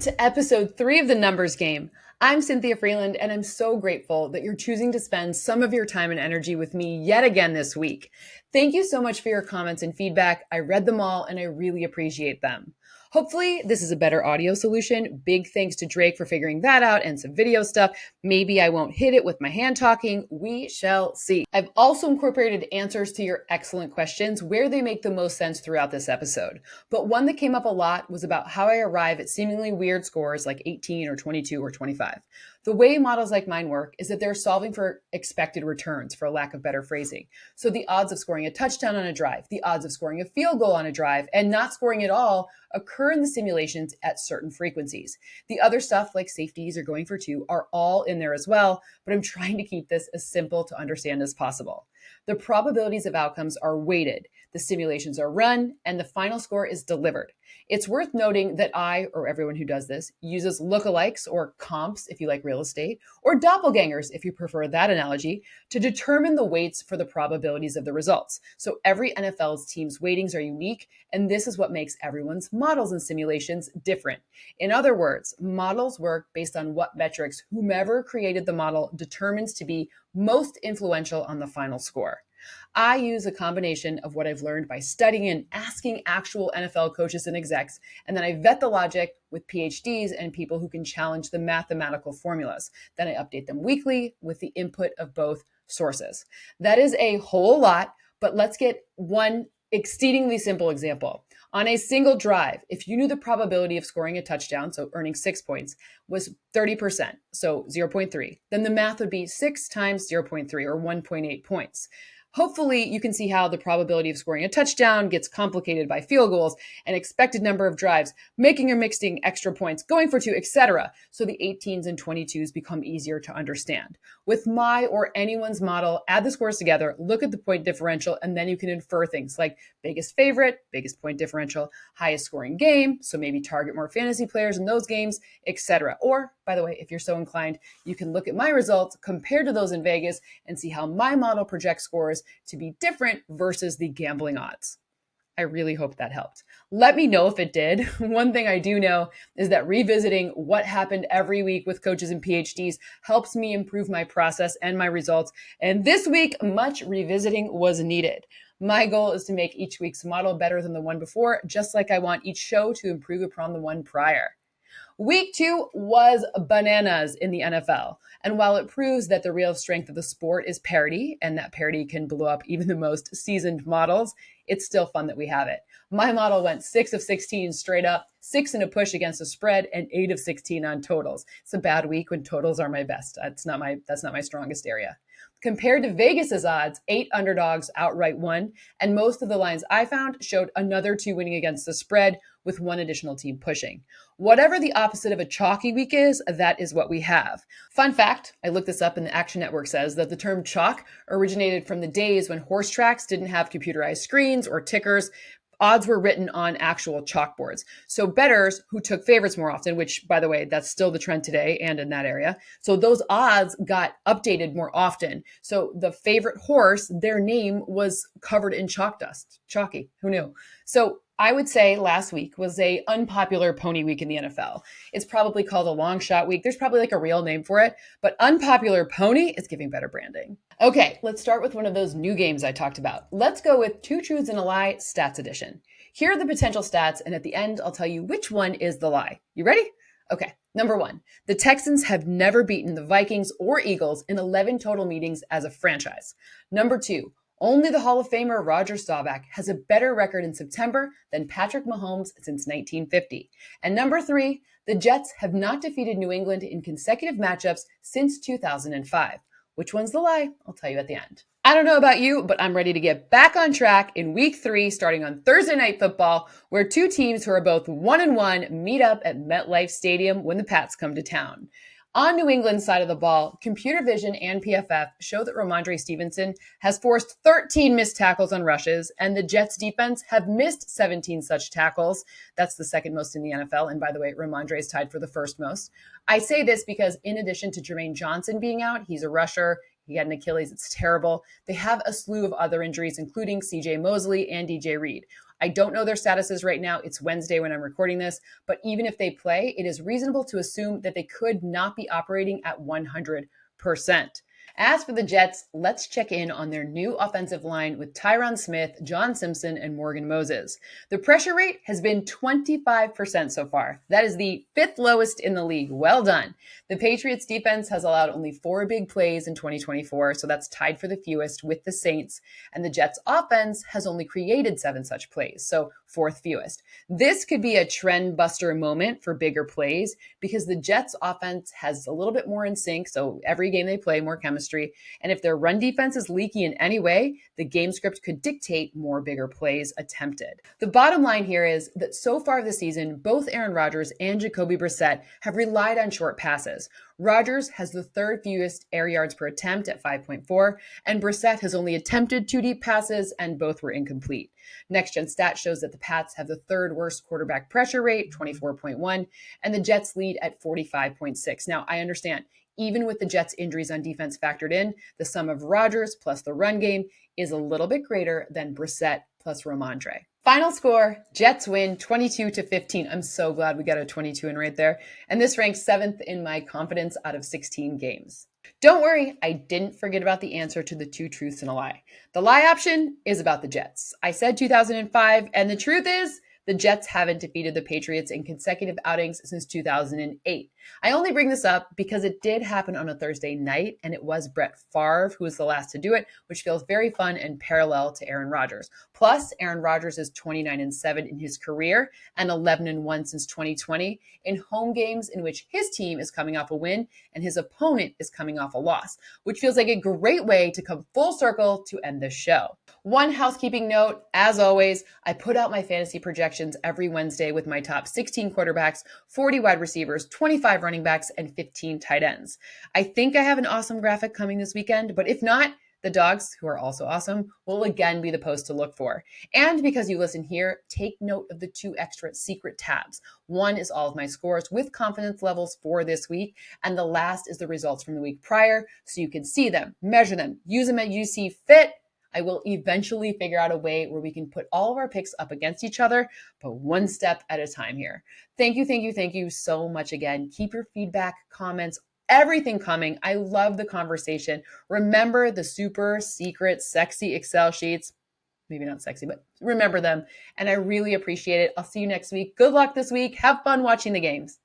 to episode 3 of The Numbers Game. I'm Cynthia Frelund, and I'm so grateful that you're choosing to spend some of your time and energy with me yet again this week. Thank you so much for your comments and feedback. I read them all, and I really appreciate them. Hopefully, this is a better audio solution. Big thanks to Drake for figuring that out and some video stuff. Maybe I won't hit it with my hand talking. We shall see. I've also incorporated answers to your excellent questions where they make the most sense throughout this episode. But one that came up a lot was about how I arrive at seemingly weird scores like 18 or 22 or 25. The way models like mine work is that they're solving for expected returns, for a lack of better phrasing. So the odds of scoring a touchdown on a drive, the odds of scoring a field goal on a drive, and not scoring at all occur in the simulations at certain frequencies. The other stuff like safeties or going for two are all in there as well, but I'm trying to keep this as simple to understand as possible. The probabilities of outcomes are weighted, the simulations are run, and the final score is delivered. It's worth noting that I, or everyone who does this, uses lookalikes or comps if you like real estate, or doppelgangers if you prefer that analogy, to determine the weights for the probabilities of the results. So every NFL's team's weightings are unique, and this is what makes everyone's models and simulations different. In other words, models work based on what metrics whomever created the model determines to be most influential on the final score. I use a combination of what I've learned by studying and asking actual NFL coaches and execs, and then I vet the logic with PhDs and people who can challenge the mathematical formulas. Then I update them weekly with the input of both sources. That is a whole lot, but let's get one exceedingly simple example. On a single drive, if you knew the probability of scoring a touchdown, so earning 6 points, was 30%, so 0.3, then the math would be 6 times 0.3 or 1.8 points. Hopefully, you can see how the probability of scoring a touchdown gets complicated by field goals and expected number of drives, making or mixing extra points, going for two, etc. So the 18s and 22s become easier to understand. With my or anyone's model, add the scores together, look at the point differential, and then you can infer things like biggest favorite, biggest point differential, highest scoring game, so maybe target more fantasy players in those games, etc. Or, by the way, if you're so inclined, you can look at my results compared to those in Vegas and see how my model projects scores to be different versus the gambling odds. I really hope that helped. Let me know if it did. One thing I do know is that revisiting what happened every week with coaches and PhDs helps me improve my process and my results. And this week, much revisiting was needed. My goal is to make each week's model better than the one before, just like I want each show to improve upon the one prior. Week 2 was bananas in the NFL. And while it proves that the real strength of the sport is parity, and that parity can blow up even the most seasoned models, it's still fun that we have it. My model went 6 of 16 straight up, 6 in a push against the spread, and 8 of 16 on totals. It's a bad week when totals are my best. That's not my strongest area. Compared to Vegas's odds, 8 underdogs outright won, and most of the lines I found showed another 2 winning against the spread, with 1 additional team pushing. Whatever the opposite of a chalky week is, that is what we have. Fun fact, I looked this up and the Action Network says that the term chalk originated from the days when horse tracks didn't have computerized screens or tickers. Odds were written on actual chalkboards. So bettors who took favorites more often, which, by the way, that's still the trend today and in that area. So those odds got updated more often. So the favorite horse, their name was covered in chalk dust. Chalky, who knew? So I would say last week was a unpopular pony week in the NFL. It's probably called a long shot week. There's probably like a real name for it, but unpopular pony is giving better branding. Okay, let's start with one of those new games I talked about. Let's go with 2 truths and a lie stats edition. Here are the potential stats, and at the end, I'll tell you which one is the lie. You ready? Okay, number 1, the Texans have never beaten the Vikings or Eagles in 11 total meetings as a franchise. Number 2, only the Hall of Famer Roger Staubach has a better record in September than Patrick Mahomes since 1950. And number 3, the Jets have not defeated New England in consecutive matchups since 2005. Which one's the lie? I'll tell you at the end. I don't know about you, but I'm ready to get back on track in week 3, starting on Thursday Night Football, where 2 teams who are both 1-1 meet up at MetLife Stadium when the Pats come to town. On New England's side of the ball, computer vision and PFF show that Ramondre Stevenson has forced 13 missed tackles on rushes, and the Jets defense have missed 17 such tackles. That's the second most in the NFL. And by the way, Ramondre is tied for the first most. I say this because in addition to Jermaine Johnson being out, he's a rusher. He had an Achilles. It's terrible. They have a slew of other injuries, including CJ Mosley and DJ Reed. I don't know their statuses right now. It's Wednesday when I'm recording this, but even if they play, it is reasonable to assume that they could not be operating at 100%. As for the Jets, let's check in on their new offensive line with Tyron Smith, John Simpson, and Morgan Moses. The pressure rate has been 25% so far. That is the fifth lowest in the league. Well done. The Patriots defense has allowed only 4 big plays in 2024, so that's tied for the fewest with the Saints. And the Jets offense has only created 7 such plays, so 4th fewest. This could be a trend buster moment for bigger plays because the Jets offense has a little bit more in sync, so every game they play, more chemistry. And if their run defense is leaky in any way, the game script could dictate more bigger plays attempted. The bottom line here is that so far this season, both Aaron Rodgers and Jacoby Brissett have relied on short passes. Rodgers has the 3rd fewest air yards per attempt at 5.4, and Brissett has only attempted 2 deep passes, and both were incomplete. Next Gen Stat shows that the Pats have the 3rd worst quarterback pressure rate, 24.1, and the Jets lead at 45.6. Now, I understand, even with the Jets' injuries on defense factored in, the sum of Rodgers plus the run game is a little bit greater than Brissett plus Ramondre. Final score, Jets win 22-15. I'm so glad we got a 22 in right there. And this ranks 7th in my confidence out of 16 games. Don't worry, I didn't forget about the answer to the 2 truths and a lie. The lie option is about the Jets. I said 2005, and the truth is, the Jets haven't defeated the Patriots in consecutive outings since 2008. I only bring this up because it did happen on a Thursday night, and it was Brett Favre who was the last to do it, which feels very fun and parallel to Aaron Rodgers. Plus, Aaron Rodgers is 29-7 in his career and 11-1 since 2020 in home games in which his team is coming off a win and his opponent is coming off a loss, which feels like a great way to come full circle to end the show. One housekeeping note, as always, I put out my fantasy projections every Wednesday with my top 16 quarterbacks, 40 wide receivers, 25 running backs, and 15 tight ends. I think I have an awesome graphic coming this weekend, but if not, the dogs, who are also awesome, will again be the post to look for. And because you listen here, take note of the 2 extra secret tabs. One is all of my scores with confidence levels for this week, and the last is the results from the week prior, so you can see them, measure them, use them as you see fit. I will eventually figure out a way where we can put all of our picks up against each other, but one step at a time here. Thank you so much again. Keep your feedback, comments, everything coming. I love the conversation. Remember the super secret, sexy Excel sheets. Maybe not sexy, but remember them. And I really appreciate it. I'll see you next week. Good luck this week. Have fun watching the games.